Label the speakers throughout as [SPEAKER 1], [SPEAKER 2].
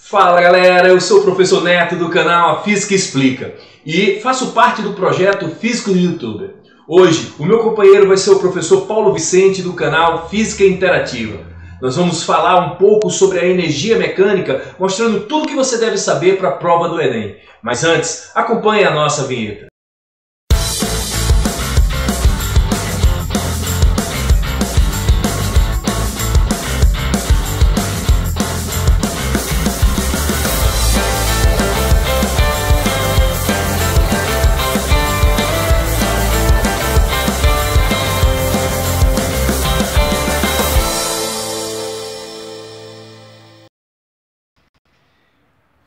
[SPEAKER 1] Fala galera, eu sou o professor Neto do canal A Física Explica e faço parte do projeto Físico no YouTube. Hoje o meu companheiro vai ser o professor Paulo Vicente do canal Física Interativa. Nós vamos falar um pouco sobre a energia mecânica, mostrando tudo que você deve saber para a prova do Enem. Mas antes, acompanhe a nossa vinheta.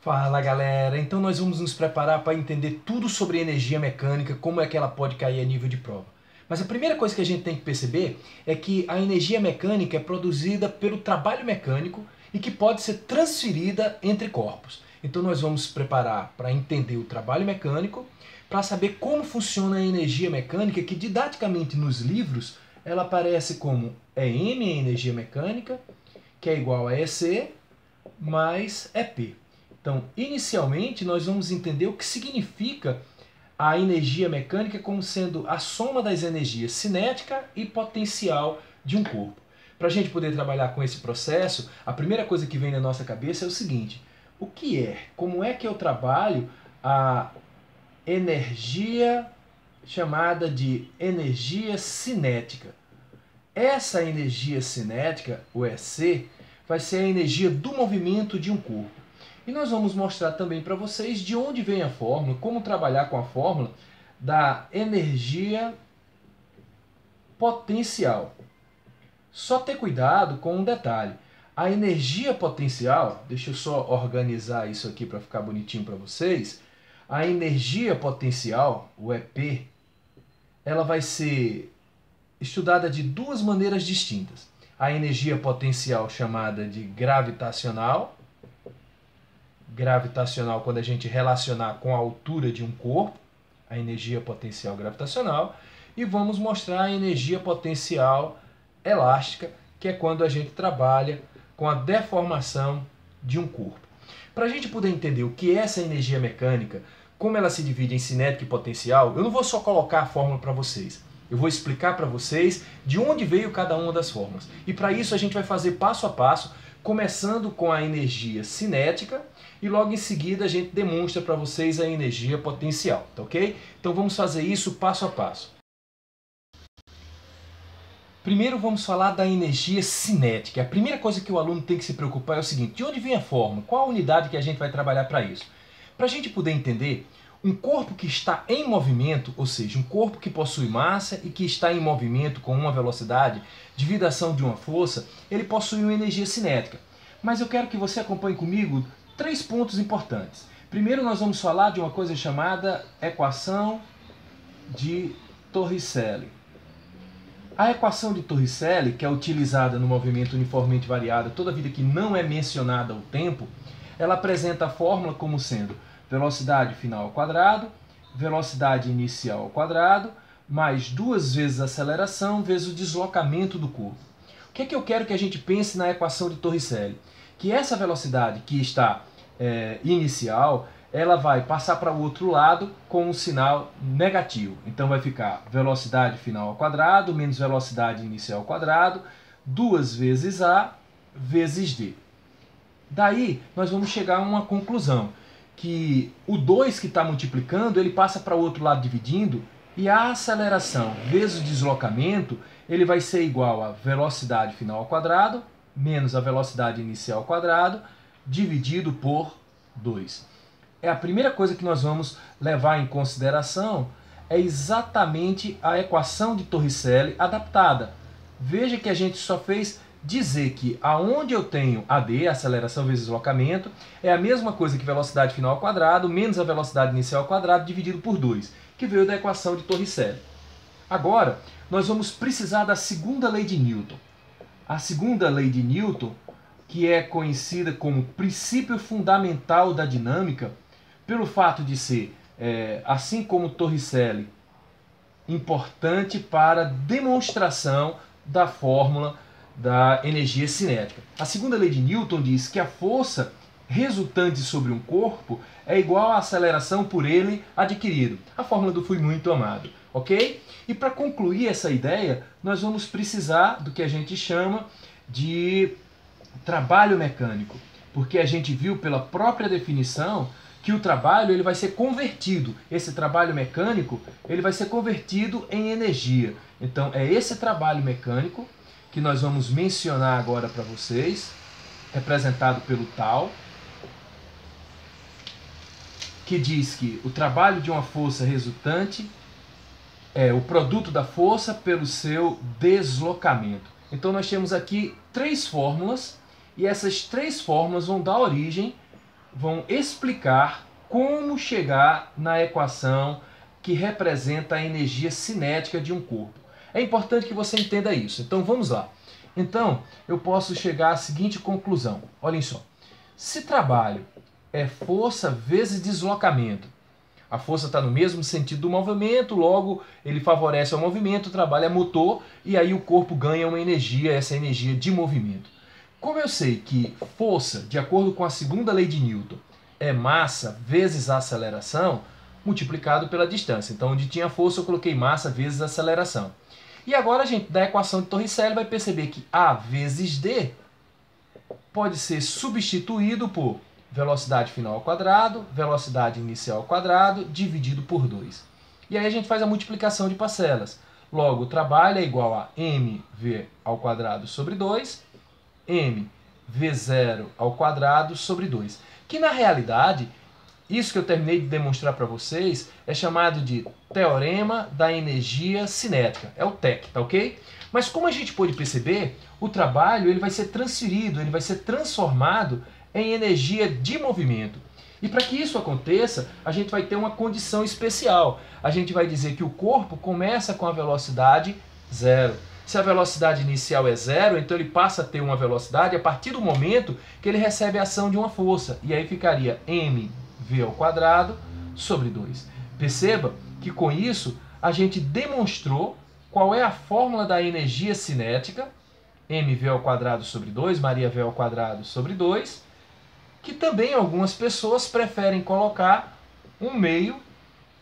[SPEAKER 2] Fala galera, então nós vamos nos preparar para entender tudo sobre energia mecânica, como é que ela pode cair a nível de prova. Mas a primeira coisa que a gente tem que perceber é que a energia mecânica é produzida pelo trabalho mecânico e que pode ser transferida entre corpos. Então nós vamos nos preparar para entender o trabalho mecânico, para saber como funciona a energia mecânica, que didaticamente nos livros ela aparece como EM, a energia mecânica, que é igual a EC mais EP. Então, inicialmente, nós vamos entender o que significa a energia mecânica como sendo a soma das energias cinética e potencial de um corpo. Para a gente poder trabalhar com esse processo, a primeira coisa que vem na nossa cabeça é o seguinte: o que é? Como é que eu trabalho a energia chamada de energia cinética? Essa energia cinética, o EC, vai ser a energia do movimento de um corpo. E nós vamos mostrar também para vocês de onde vem a fórmula, como trabalhar com a fórmula da energia potencial. Só ter cuidado com um detalhe. A energia potencial, deixa eu só organizar isso aqui para ficar bonitinho para vocês. A energia potencial, o EP, ela vai ser estudada de duas maneiras distintas. A energia potencial chamada de gravitacional, quando a gente relacionar com a altura de um corpo, a energia potencial gravitacional, e vamos mostrar a energia potencial elástica, que é quando a gente trabalha com a deformação de um corpo. Para a gente poder entender o que é essa energia mecânica, como ela se divide em cinética e potencial, eu não vou só colocar a fórmula para vocês. Eu vou explicar para vocês de onde veio cada uma das fórmulas. E para isso a gente vai fazer passo a passo, começando com a energia cinética e logo em seguida a gente demonstra para vocês a energia potencial, tá ok? Então vamos fazer isso passo a passo. Primeiro vamos falar da energia cinética. A primeira coisa que o aluno tem que se preocupar é o seguinte: de onde vem a fórmula? Qual a unidade que a gente vai trabalhar para isso? Para a gente poder entender, um corpo que está em movimento, ou seja, um corpo que possui massa e que está em movimento com uma velocidade, devido à ação de uma força, ele possui uma energia cinética. Mas eu quero que você acompanhe comigo três pontos importantes. Primeiro nós vamos falar de uma coisa chamada equação de Torricelli. A equação de Torricelli, que é utilizada no movimento uniformemente variado toda vida que não é mencionada o tempo, ela apresenta a fórmula como sendo velocidade final ao quadrado, velocidade inicial ao quadrado, mais 2 vezes a aceleração vezes o deslocamento do corpo. O que é que eu quero que a gente pense na equação de Torricelli? Que essa velocidade que está inicial, ela vai passar para o outro lado com um sinal negativo. Então vai ficar velocidade final ao quadrado menos velocidade inicial ao quadrado, 2 vezes A vezes D. Daí nós vamos chegar a uma conclusão, que o 2 que está multiplicando, ele passa para o outro lado dividindo, e a aceleração vezes o deslocamento, ele vai ser igual a velocidade final ao quadrado, menos a velocidade inicial ao quadrado, dividido por 2. É a primeira coisa que nós vamos levar em consideração, é exatamente a equação de Torricelli adaptada. Veja que a gente só fez dizer que aonde eu tenho AD, aceleração vezes deslocamento, é a mesma coisa que velocidade final ao quadrado, menos a velocidade inicial ao quadrado, dividido por 2, que veio da equação de Torricelli. Agora, nós vamos precisar da segunda lei de Newton. A segunda lei de Newton, que é conhecida como princípio fundamental da dinâmica, pelo fato de ser, assim como Torricelli, importante para demonstração da fórmula da energia cinética. A segunda lei de Newton diz que a força resultante sobre um corpo é igual à aceleração por ele adquirido. A fórmula do fui muito amado, ok? E para concluir essa ideia, nós vamos precisar do que a gente chama de trabalho mecânico, porque a gente viu pela própria definição que o trabalho ele vai ser convertido, esse trabalho mecânico ele vai ser convertido em energia. Então é esse trabalho mecânico que nós vamos mencionar agora para vocês, representado pelo tal, que diz que o trabalho de uma força resultante é o produto da força pelo seu deslocamento. Então nós temos aqui 3 fórmulas, e essas 3 fórmulas vão dar origem, vão explicar como chegar na equação que representa a energia cinética de um corpo. É importante que você entenda isso. Então vamos lá. Então eu posso chegar à seguinte conclusão. Olhem só. Se trabalho é força vezes deslocamento, a força está no mesmo sentido do movimento, logo ele favorece o movimento, o trabalho é motor, e aí o corpo ganha uma energia, essa energia de movimento. Como eu sei que força, de acordo com a segunda lei de Newton, é massa vezes a aceleração, multiplicado pela distância. Então, onde tinha força, eu coloquei massa vezes a aceleração. E agora a gente, da equação de Torricelli, vai perceber que A vezes D pode ser substituído por velocidade final ao quadrado, velocidade inicial ao quadrado, dividido por 2. E aí a gente faz a multiplicação de parcelas. Logo, o trabalho é igual a mv ao quadrado sobre 2, mv0 ao quadrado sobre 2. Que na realidade, isso que eu terminei de demonstrar para vocês é chamado de teorema da energia cinética. É o TEC, tá ok? Mas como a gente pôde perceber, o trabalho ele vai ser transferido, ele vai ser transformado em energia de movimento. E para que isso aconteça, a gente vai ter uma condição especial. A gente vai dizer que o corpo começa com a velocidade 0. Se a velocidade inicial é 0, então ele passa a ter uma velocidade a partir do momento que ele recebe a ação de uma força. E aí ficaria mv ao quadrado sobre 2. Perceba que com isso a gente demonstrou qual é a fórmula da energia cinética, mv ao quadrado sobre 2, Maria V ao quadrado sobre 2, que também algumas pessoas preferem colocar um meio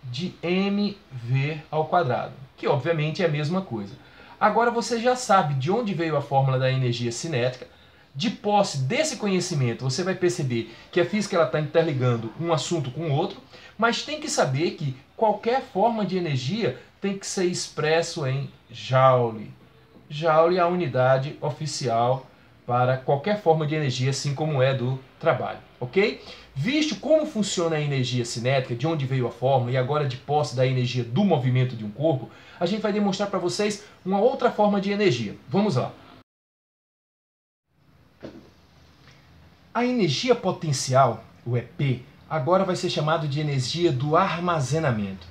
[SPEAKER 2] de mv ao quadrado, que obviamente é a mesma coisa. Agora você já sabe de onde veio a fórmula da energia cinética. De posse desse conhecimento, você vai perceber que a física está interligando um assunto com o outro, mas tem que saber que qualquer forma de energia tem que ser expresso em Joule. Joule é a unidade oficial para qualquer forma de energia, assim como é do trabalho, ok? Visto como funciona a energia cinética, de onde veio a fórmula, e agora de posse da energia do movimento de um corpo, a gente vai demonstrar para vocês uma outra forma de energia. Vamos lá. A energia potencial, o EP, agora vai ser chamado de energia do armazenamento.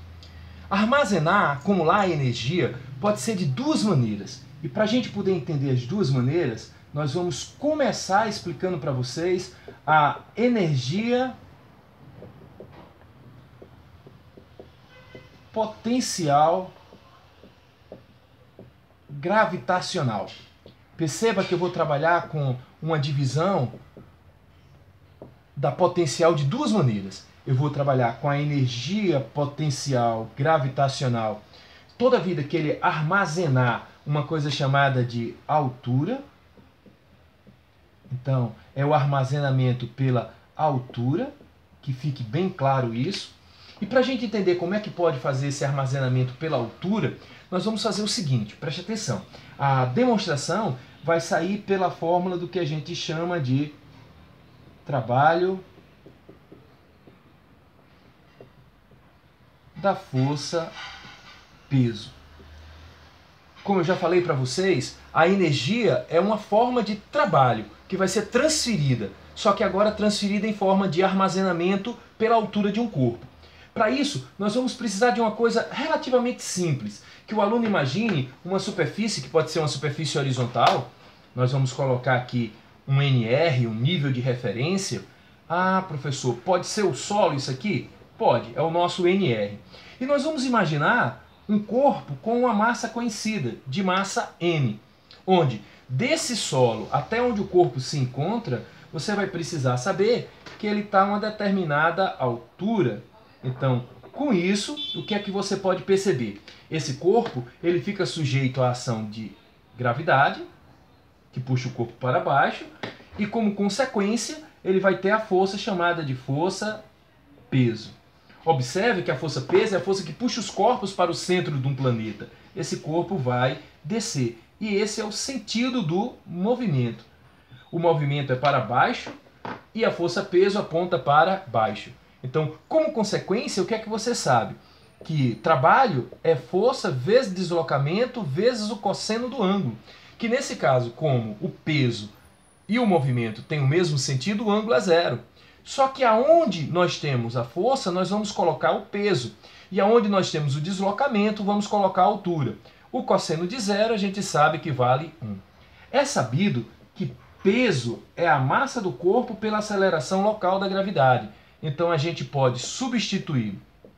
[SPEAKER 2] Armazenar, acumular energia, pode ser de 2 maneiras. E para a gente poder entender as 2 maneiras, nós vamos começar explicando para vocês a energia potencial gravitacional. Perceba que eu vou trabalhar com uma divisão da potencial de 2 maneiras. Eu vou trabalhar com a energia potencial gravitacional toda vida que ele armazenar uma coisa chamada de altura. Então, é o armazenamento pela altura, que fique bem claro isso. E para a gente entender como é que pode fazer esse armazenamento pela altura, nós vamos fazer o seguinte, preste atenção. A demonstração vai sair pela fórmula do que a gente chama de trabalho da força peso. Como eu já falei para vocês, a energia é uma forma de trabalho que vai ser transferida, só que agora transferida em forma de armazenamento pela altura de um corpo. Para isso, nós vamos precisar de uma coisa relativamente simples, que o aluno imagine uma superfície, que pode ser uma superfície horizontal. Nós vamos colocar aqui um NR, um nível de referência. Ah, professor, pode ser o solo isso aqui? Pode, é o nosso NR. E nós vamos imaginar um corpo com uma massa conhecida, de massa M, onde desse solo até onde o corpo se encontra, você vai precisar saber porque ele está a uma determinada altura. Então, com isso, o que é que você pode perceber? Esse corpo ele fica sujeito à ação de gravidade, que puxa o corpo para baixo, e como consequência, ele vai ter a força chamada de força-peso. Observe que a força-peso é a força que puxa os corpos para o centro de um planeta. Esse corpo vai descer. E esse é o sentido do movimento. O movimento é para baixo e a força-peso aponta para baixo. Então, como consequência, o que é que você sabe? Que trabalho é força vezes deslocamento vezes o cosseno do ângulo. Que nesse caso, como o peso e o movimento têm o mesmo sentido, o ângulo é zero. Só que aonde nós temos a força, nós vamos colocar o peso. E aonde nós temos o deslocamento, vamos colocar a altura. O cosseno de zero a gente sabe que vale 1. É sabido que peso é a massa do corpo pela aceleração local da gravidade. Então a gente pode substituir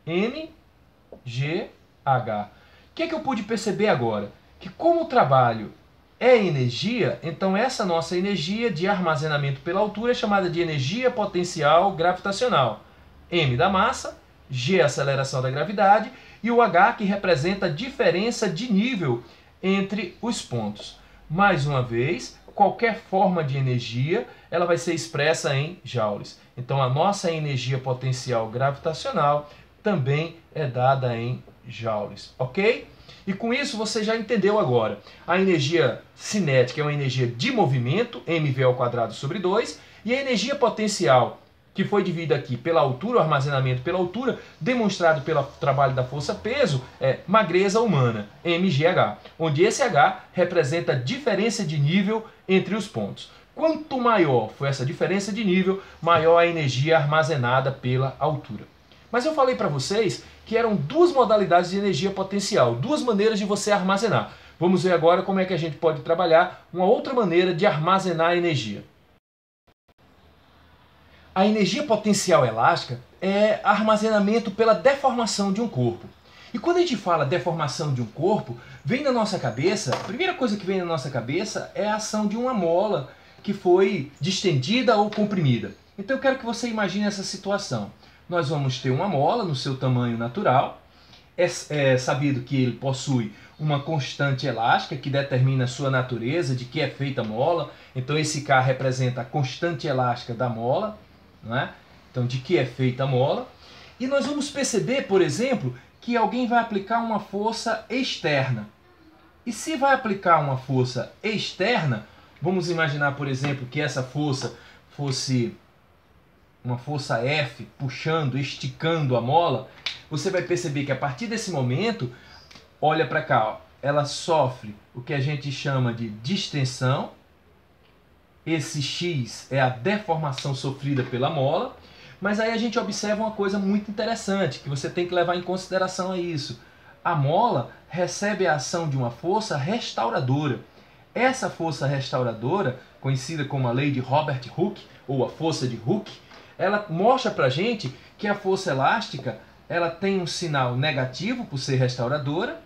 [SPEAKER 2] mgh. O que é que eu pude perceber agora? Que como o trabalho é energia, então essa nossa energia de armazenamento pela altura é chamada de energia potencial gravitacional. M da massa, G a aceleração da gravidade e o H que representa a diferença de nível entre os pontos. Mais uma vez, qualquer forma de energia ela vai ser expressa em joules. Então a nossa energia potencial gravitacional também é dada em joules, ok? E com isso você já entendeu agora. A energia cinética é uma energia de movimento, mv² sobre 2, e a energia potencial, que foi dividida aqui pela altura, o armazenamento pela altura, demonstrado pelo trabalho da força-peso, é magreza humana, mgh, onde esse H representa a diferença de nível entre os pontos. Quanto maior for essa diferença de nível, maior a energia armazenada pela altura. Mas eu falei para vocês que eram duas modalidades de energia potencial, duas maneiras de você armazenar. Vamos ver agora como é que a gente pode trabalhar uma outra maneira de armazenar energia. A energia potencial elástica é armazenamento pela deformação de um corpo. E quando a gente fala deformação de um corpo, vem na nossa cabeça, a primeira coisa que vem na nossa cabeça é a ação de uma mola que foi distendida ou comprimida. Então eu quero que você imagine essa situação. Nós vamos ter uma mola no seu tamanho natural. É sabido que ele possui uma constante elástica que determina a sua natureza, de que é feita a mola. Então esse K representa a constante elástica da mola, não é? Então de que é feita a mola. E nós vamos perceber, por exemplo, que alguém vai aplicar uma força externa. E se vai aplicar uma força externa, vamos imaginar, por exemplo, que essa força fosse uma força F puxando, esticando a mola, você vai perceber que a partir desse momento, olha para cá, ó, ela sofre o que a gente chama de distensão. Esse X é a deformação sofrida pela mola, mas aí a gente observa uma coisa muito interessante, que você tem que levar em consideração a isso. A mola recebe a ação de uma força restauradora. Essa força restauradora, conhecida como a lei de Robert Hooke, ou a força de Hooke, ela mostra pra gente que a força elástica ela tem um sinal negativo por ser restauradora,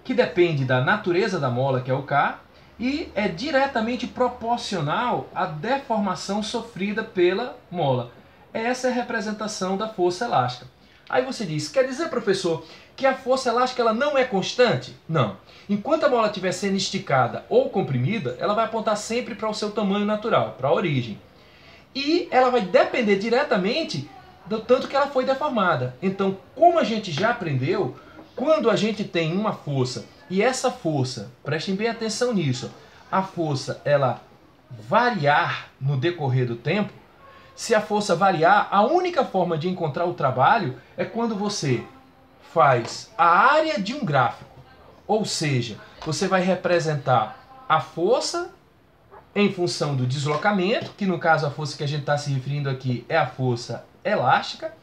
[SPEAKER 2] que depende da natureza da mola, que é o K, e é diretamente proporcional à deformação sofrida pela mola. Essa é a representação da força elástica. Aí você diz, quer dizer, professor, que a força elástica ela não é constante? Não. Enquanto a mola estiver sendo esticada ou comprimida, ela vai apontar sempre para o seu tamanho natural, para a origem. E ela vai depender diretamente do tanto que ela foi deformada. Então, como a gente já aprendeu, quando a gente tem uma força, e essa força, prestem bem atenção nisso, a força ela variar no decorrer do tempo, se a força variar, a única forma de encontrar o trabalho é quando você faz a área de um gráfico. Ou seja, você vai representar a força em função do deslocamento, que no caso a força que a gente está se referindo aqui é a força elástica,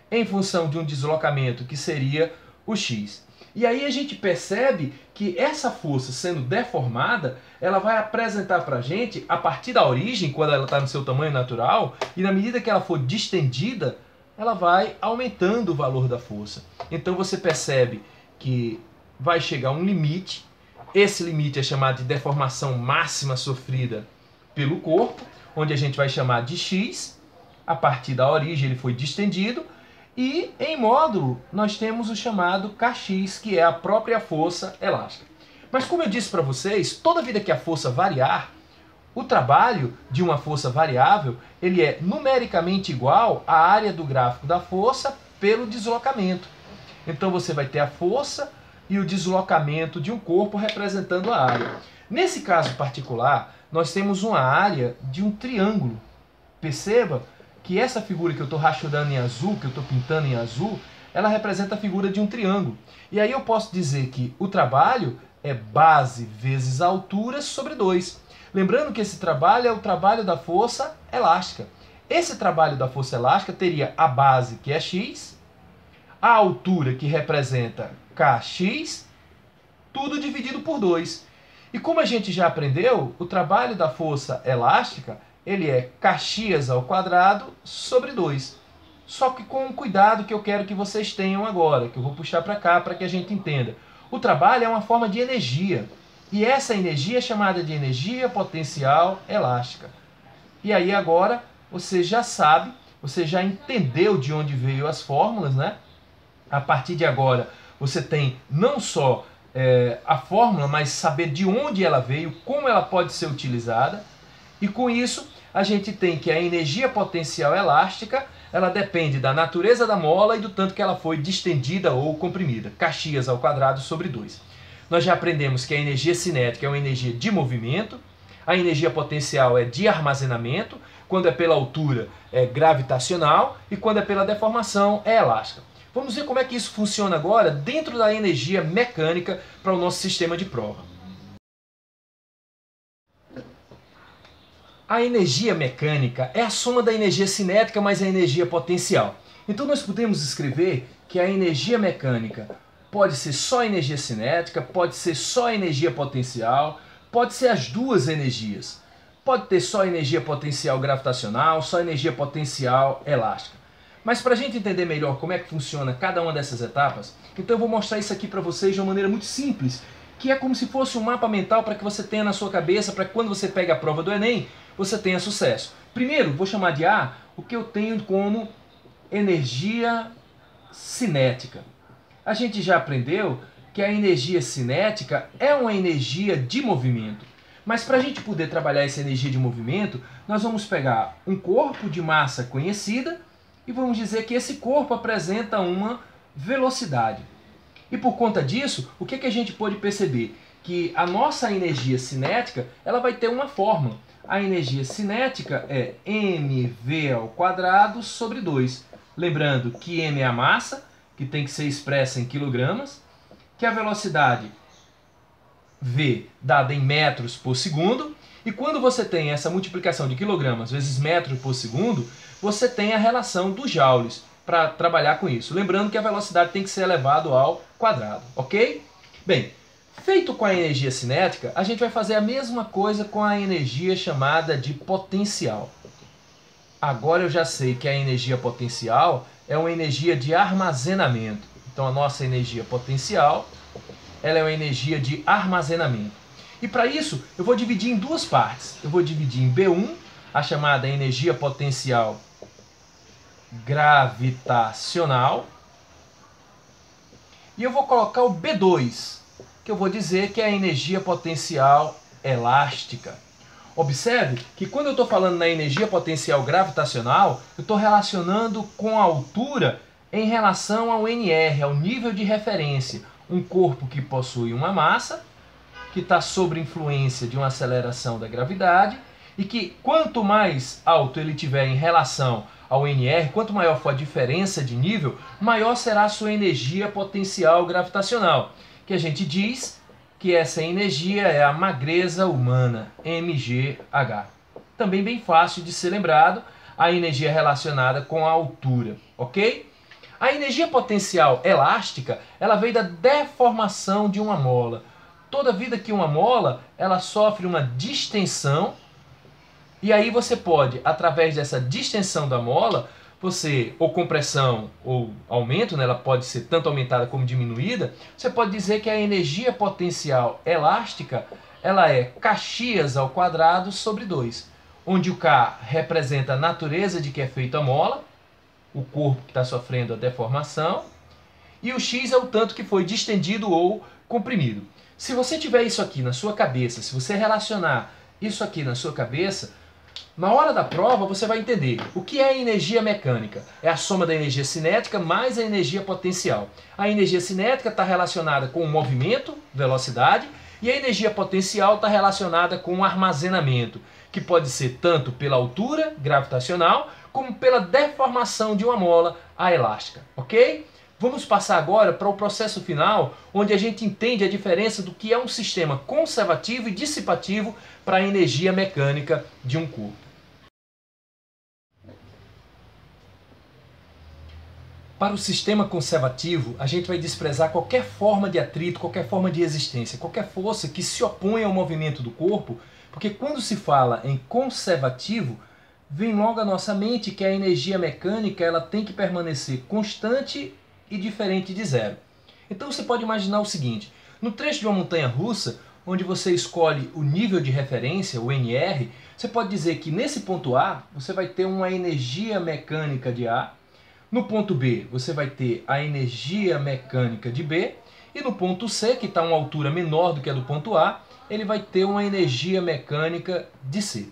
[SPEAKER 2] em função de um deslocamento que seria o X. E aí a gente percebe que essa força sendo deformada, ela vai apresentar para a gente, a partir da origem, quando ela está no seu tamanho natural, e na medida que ela for distendida, ela vai aumentando o valor da força. Então você percebe que vai chegar um limite. Esse limite é chamado de deformação máxima sofrida pelo corpo, onde a gente vai chamar de X. A partir da origem ele foi distendido e em módulo nós temos o chamado Kx, que é a própria força elástica. Mas como eu disse para vocês, toda vida que a força variar, o trabalho de uma força variável ele é numericamente igual à área do gráfico da força pelo deslocamento. Então você vai ter a força e o deslocamento de um corpo representando a área. Nesse caso particular, nós temos uma área de um triângulo. Perceba que essa figura que eu estou rachurando em azul, que eu estou pintando em azul, ela representa a figura de um triângulo. E aí eu posso dizer que o trabalho é base vezes a altura sobre 2. Lembrando que esse trabalho é o trabalho da força elástica. Esse trabalho da força elástica teria a base, que é x, a altura, que representa kx, tudo dividido por 2. E como a gente já aprendeu, o trabalho da força elástica ele é kx ao quadrado sobre 2. Só que com um cuidado que eu quero que vocês tenham agora, que eu vou puxar para cá para que a gente entenda. O trabalho é uma forma de energia. E essa energia é chamada de energia potencial elástica. E aí agora você já sabe, você já entendeu de onde veio as fórmulas, né? A partir de agora você tem não só a fórmula, mas saber de onde ela veio, como ela pode ser utilizada. E com isso a gente tem que a energia potencial elástica ela depende da natureza da mola e do tanto que ela foi distendida ou comprimida. Kx ao quadrado sobre 2. Nós já aprendemos que a energia cinética é uma energia de movimento, a energia potencial é de armazenamento, quando é pela altura é gravitacional e quando é pela deformação é elástica. Vamos ver como é que isso funciona agora dentro da energia mecânica para o nosso sistema de prova. A energia mecânica é a soma da energia cinética mais a energia potencial. Então nós podemos escrever que a energia mecânica pode ser só energia cinética, pode ser só energia potencial, pode ser as duas energias. Pode ter só energia potencial gravitacional, só energia potencial elástica. Mas para a gente entender melhor como é que funciona cada uma dessas etapas, então eu vou mostrar isso aqui para vocês de uma maneira muito simples, que é como se fosse um mapa mental para que você tenha na sua cabeça, para que quando você pega a prova do Enem, você tenha sucesso. Primeiro, vou chamar de A o que eu tenho como energia cinética. A gente já aprendeu que a energia cinética é uma energia de movimento. Mas para a gente poder trabalhar essa energia de movimento, nós vamos pegar um corpo de massa conhecida e vamos dizer que esse corpo apresenta uma velocidade. E por conta disso, o que a gente pode perceber? Que a nossa energia cinética ela vai ter uma fórmula. A energia cinética é mv ao quadrado sobre 2. Lembrando que m é a massa, que tem que ser expressa em quilogramas, que a velocidade v dada em metros por segundo, e quando você tem essa multiplicação de quilogramas vezes metros por segundo, você tem a relação dos joules para trabalhar com isso. Lembrando que a velocidade tem que ser elevado ao quadrado, ok? Bem, feito com a energia cinética, a gente vai fazer a mesma coisa com a energia chamada de potencial. Agora eu já sei que a energia potencial é uma energia de armazenamento. Então a nossa energia potencial ela é uma energia de armazenamento. E para isso eu vou dividir em duas partes. Eu vou dividir em B1, a chamada energia potencial gravitacional, e eu vou colocar o B2, que eu vou dizer que é a energia potencial elástica. Observe que quando eu estou falando na energia potencial gravitacional, eu estou relacionando com a altura em relação ao NR, ao nível de referência. Um corpo que possui uma massa, que está sob influência de uma aceleração da gravidade, e que quanto mais alto ele tiver em relação ao NR, quanto maior for a diferença de nível, maior será a sua energia potencial gravitacional, que a gente diz que essa energia é a magreza humana, mgh. Também bem fácil de ser lembrado, a energia relacionada com a altura, ok? A energia potencial elástica, ela veio da deformação de uma mola. Toda vida que uma mola, ela sofre uma distensão, e aí você pode, através dessa distensão da mola, você, ou compressão ou aumento, né, ela pode ser tanto aumentada como diminuída, você pode dizer que a energia potencial elástica ela é Kx ao quadrado sobre 2. onde o K representa a natureza de que é feita a mola, o corpo que está sofrendo a deformação, e o X é o tanto que foi distendido ou comprimido. Se você tiver isso aqui na sua cabeça, se você relacionar isso aqui na sua cabeça, na hora da prova você vai entender o que é energia mecânica. É a soma da energia cinética mais a energia potencial. A energia cinética está relacionada com o movimento, velocidade, e a energia potencial está relacionada com o armazenamento, que pode ser tanto pela altura gravitacional, como pela deformação de uma mola a elástica, ok? Vamos passar agora para o processo final, onde a gente entende a diferença do que é um sistema conservativo e dissipativo para a energia mecânica de um corpo. Para o sistema conservativo, a gente vai desprezar qualquer forma de atrito, qualquer forma de resistência, qualquer força que se oponha ao movimento do corpo, porque quando se fala em conservativo, vem logo à nossa mente que a energia mecânica ela tem que permanecer constante e diferente de zero. Então você pode imaginar o seguinte, no trecho de uma montanha-russa, onde você escolhe o nível de referência, o NR, você pode dizer que nesse ponto A, você vai ter uma energia mecânica de A, no ponto B, você vai ter a energia mecânica de B, e no ponto C, que está a uma altura menor do que a do ponto A, ele vai ter uma energia mecânica de C.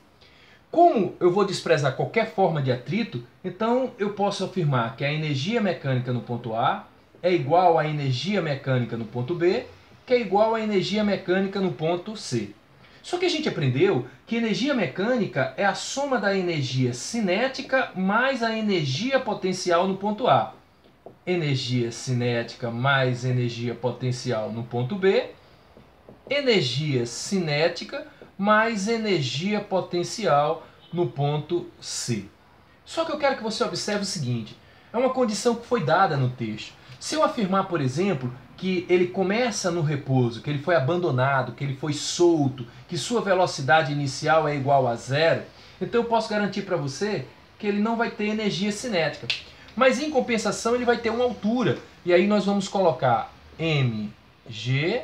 [SPEAKER 2] Como eu vou desprezar qualquer forma de atrito, então eu posso afirmar que a energia mecânica no ponto A é igual à energia mecânica no ponto B, que é igual à energia mecânica no ponto C. Só que a gente aprendeu que energia mecânica é a soma da energia cinética mais a energia potencial no ponto A. Energia cinética mais energia potencial no ponto B. Energia cinética mais energia potencial no ponto C. Só que eu quero que você observe o seguinte, é uma condição que foi dada no texto. Se eu afirmar, por exemplo, que ele começa no repouso, que ele foi abandonado, que ele foi solto, que sua velocidade inicial é igual a zero, então eu posso garantir para você que ele não vai ter energia cinética. Mas em compensação ele vai ter uma altura, e aí nós vamos colocar mg,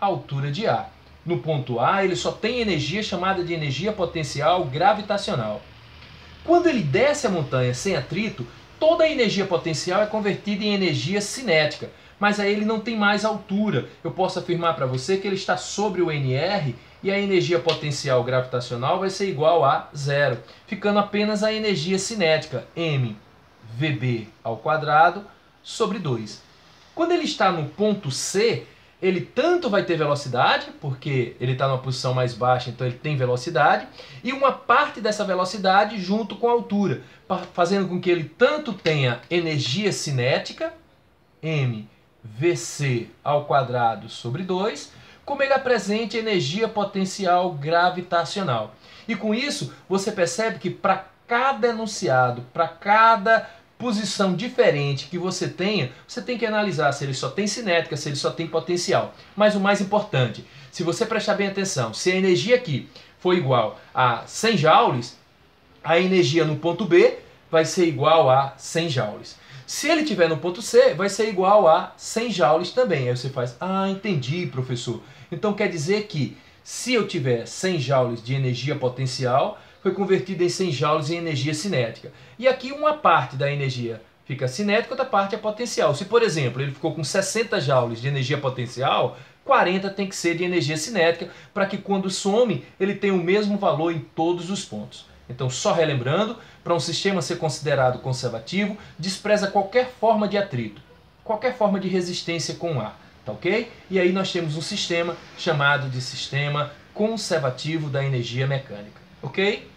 [SPEAKER 2] altura de A. No ponto A ele só tem energia chamada de energia potencial gravitacional. Quando ele desce a montanha sem atrito, toda a energia potencial é convertida em energia cinética, mas aí ele não tem mais altura. Eu posso afirmar para você que ele está sobre o NR e a energia potencial gravitacional vai ser igual a zero, ficando apenas a energia cinética, mvb ao quadrado sobre 2. Quando ele está no ponto C, ele tanto vai ter velocidade, porque ele está numa posição mais baixa, então ele tem velocidade, e uma parte dessa velocidade junto com a altura, fazendo com que ele tanto tenha energia cinética, mvc ao quadrado sobre 2, como ele apresente energia potencial gravitacional. E com isso, você percebe que para cada enunciado, para cada posição diferente que você tenha, você tem que analisar se ele só tem cinética, se ele só tem potencial. Mas o mais importante, se você prestar bem atenção, se a energia aqui for igual a 100 joules, a energia no ponto B vai ser igual a 100 joules. Se ele estiver no ponto C, vai ser igual a 100 joules também. Aí você faz, entendi, professor. Então quer dizer que se eu tiver 100 joules de energia potencial, foi convertida em 100 joules em energia cinética. E aqui uma parte da energia fica cinética, outra parte é potencial. Se, por exemplo, ele ficou com 60 joules de energia potencial, 40 tem que ser de energia cinética, para que quando some, ele tenha o mesmo valor em todos os pontos. Então, só relembrando, para um sistema ser considerado conservativo, despreza qualquer forma de atrito, qualquer forma de resistência com ar, tá ok? E aí nós temos um sistema chamado de sistema conservativo da energia mecânica, ok?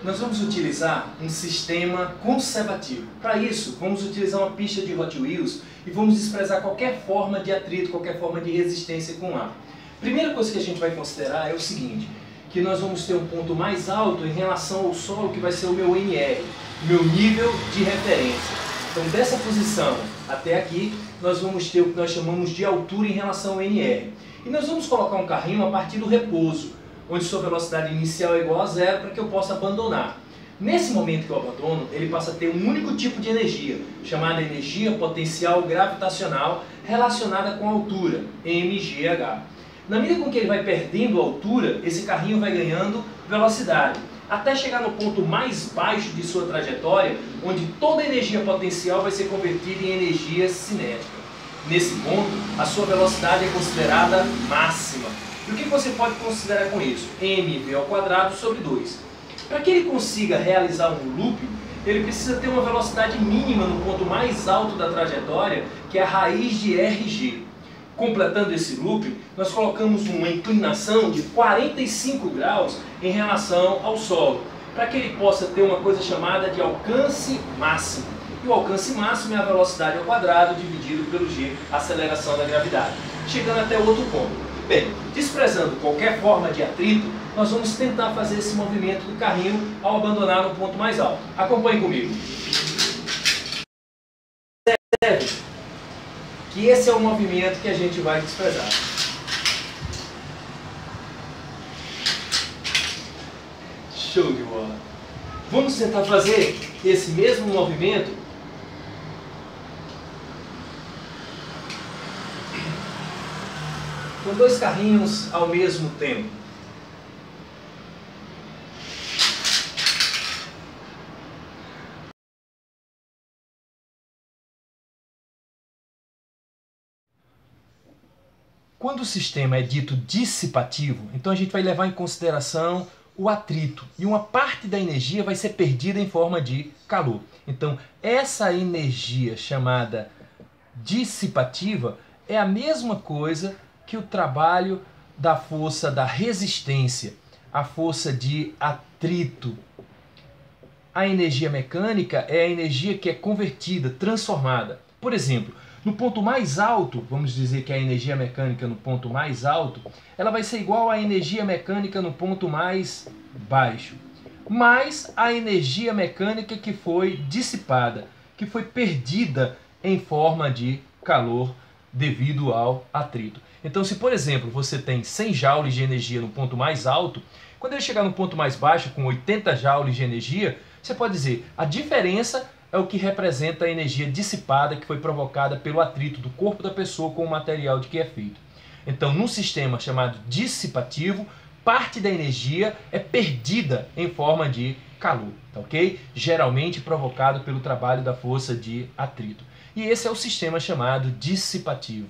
[SPEAKER 2] Nós vamos utilizar um sistema conservativo. Para isso, vamos utilizar uma pista de Hot Wheels e vamos desprezar qualquer forma de atrito, qualquer forma de resistência com ar. Primeira coisa que a gente vai considerar é o seguinte, que nós vamos ter um ponto mais alto em relação ao solo, que vai ser o meu NR, meu nível de referência. Então, dessa posição até aqui, nós vamos ter o que nós chamamos de altura em relação ao NR. E nós vamos colocar um carrinho a partir do repouso, onde sua velocidade inicial é igual a zero, para que eu possa abandonar. Nesse momento que eu abandono, ele passa a ter um único tipo de energia, chamada energia potencial gravitacional, relacionada com a altura, mgh. Na medida com que ele vai perdendo altura, esse carrinho vai ganhando velocidade, até chegar no ponto mais baixo de sua trajetória, onde toda a energia potencial vai ser convertida em energia cinética. Nesse ponto, a sua velocidade é considerada máxima. E o que você pode considerar com isso? mv² sobre 2. Para que ele consiga realizar um looping, ele precisa ter uma velocidade mínima no ponto mais alto da trajetória, que é a raiz de RG. Completando esse looping, nós colocamos uma inclinação de 45 graus em relação ao solo, para que ele possa ter uma coisa chamada de alcance máximo. E o alcance máximo é a velocidade ao quadrado dividido pelo g, a aceleração da gravidade, chegando até outro ponto. Bem, desprezando qualquer forma de atrito, nós vamos tentar fazer esse movimento do carrinho ao abandonar no ponto mais alto. Acompanhe comigo. Observe que esse é o movimento que a gente vai desprezar. Show de bola! Vamos tentar fazer esse mesmo movimento com dois carrinhos ao mesmo tempo. Quando o sistema é dito dissipativo, então a gente vai levar em consideração o atrito e uma parte da energia vai ser perdida em forma de calor. Então essa energia chamada dissipativa é a mesma coisa que o trabalho da força da resistência, a força de atrito. A energia mecânica é a energia que é convertida, transformada. Por exemplo, no ponto mais alto, vamos dizer que a energia mecânica no ponto mais alto, ela vai ser igual à energia mecânica no ponto mais baixo, mais a energia mecânica que foi dissipada, que foi perdida em forma de calor devido ao atrito. Então, se por exemplo você tem 100 joules de energia no ponto mais alto, quando ele chegar no ponto mais baixo com 80 joules de energia, você pode dizer a diferença é o que representa a energia dissipada que foi provocada pelo atrito do corpo da pessoa com o material de que é feito. Então, num sistema chamado dissipativo, parte da energia é perdida em forma de calor, tá ok? Geralmente provocado pelo trabalho da força de atrito. E esse é o sistema chamado dissipativo.